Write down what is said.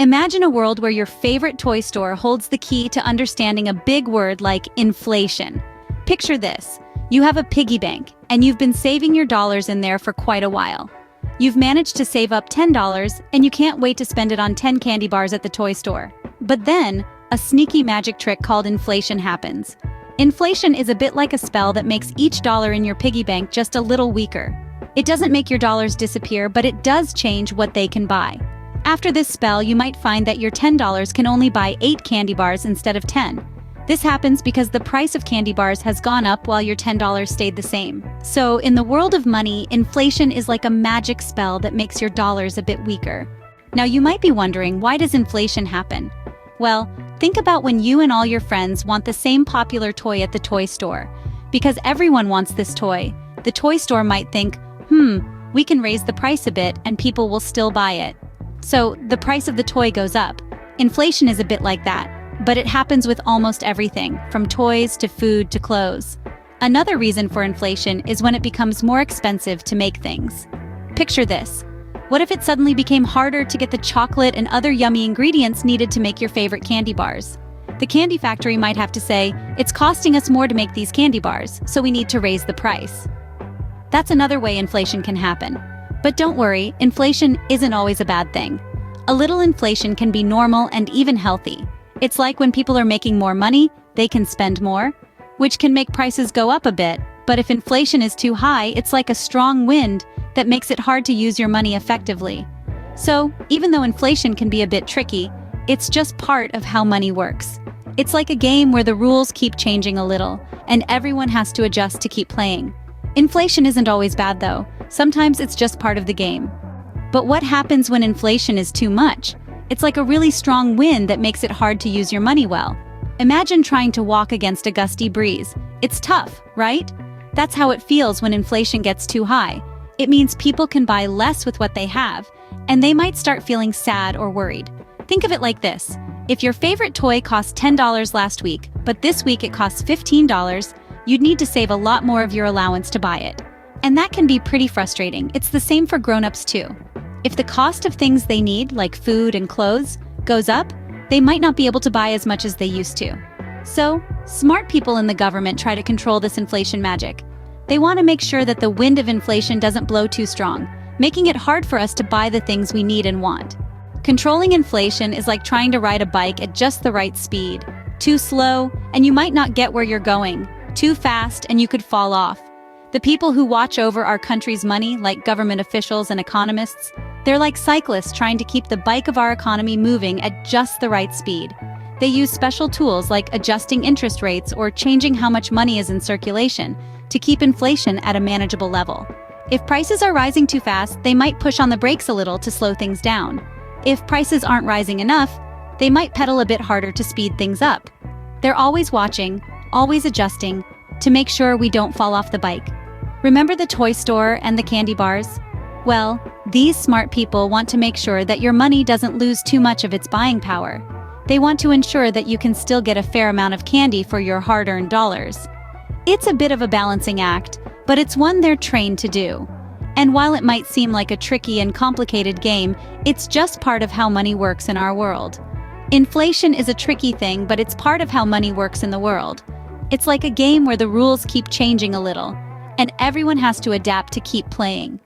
Imagine a world where your favorite toy store holds the key to understanding a big word like inflation. Picture this. You have a piggy bank, and you've been saving your dollars in there for quite a while. You've managed to save up $10, and you can't wait to spend it on 10 candy bars at the toy store. But then, a sneaky magic trick called inflation happens. Inflation is a bit like a spell that makes each dollar in your piggy bank just a little weaker. It doesn't make your dollars disappear, but it does change what they can buy. After this spell, you might find that your $10 can only buy 8 candy bars instead of 10. This happens because the price of candy bars has gone up while your $10 stayed the same. So, in the world of money, inflation is like a magic spell that makes your dollars a bit weaker. Now, you might be wondering, why does inflation happen? Well, think about when you and all your friends want the same popular toy at the toy store. Because everyone wants this toy, the toy store might think, we can raise the price a bit and people will still buy it. So, the price of the toy goes up. Inflation is a bit like that, but it happens with almost everything, from toys to food to clothes. Another reason for inflation is when it becomes more expensive to make things. Picture this. What if it suddenly became harder to get the chocolate and other yummy ingredients needed to make your favorite candy bars? The candy factory might have to say, it's costing us more to make these candy bars, so we need to raise the price. That's another way inflation can happen. But don't worry, inflation isn't always a bad thing. A little inflation can be normal and even healthy. It's like when people are making more money, they can spend more, which can make prices go up a bit. But if inflation is too high, it's like a strong wind that makes it hard to use your money effectively. So, even though inflation can be a bit tricky, it's just part of how money works. It's like a game where the rules keep changing a little, and everyone has to adjust to keep playing. Inflation isn't always bad though. Sometimes it's just part of the game. But what happens when inflation is too much? It's like a really strong wind that makes it hard to use your money well. Imagine trying to walk against a gusty breeze. It's tough, right? That's how it feels when inflation gets too high. It means people can buy less with what they have, and they might start feeling sad or worried. Think of it like this. If your favorite toy cost $10 last week, but this week it costs $15, you'd need to save a lot more of your allowance to buy it. And that can be pretty frustrating. It's the same for grown-ups too. If the cost of things they need, like food and clothes, goes up, they might not be able to buy as much as they used to. So, smart people in the government try to control this inflation magic. They want to make sure that the wind of inflation doesn't blow too strong, making it hard for us to buy the things we need and want. Controlling inflation is like trying to ride a bike at just the right speed. Too slow, and you might not get where you're going. Too fast, and you could fall off. The people who watch over our country's money, like government officials and economists, they're like cyclists trying to keep the bike of our economy moving at just the right speed. They use special tools like adjusting interest rates or changing how much money is in circulation to keep inflation at a manageable level. If prices are rising too fast, they might push on the brakes a little to slow things down. If prices aren't rising enough, they might pedal a bit harder to speed things up. They're always watching, always adjusting, to make sure we don't fall off the bike. Remember the toy store and the candy bars? Well, these smart people want to make sure that your money doesn't lose too much of its buying power. They want to ensure that you can still get a fair amount of candy for your hard-earned dollars. It's a bit of a balancing act, but it's one they're trained to do. And while it might seem like a tricky and complicated game, it's just part of how money works in our world. Inflation is a tricky thing, but it's part of how money works in the world. It's like a game where the rules keep changing a little, and everyone has to adapt to keep playing.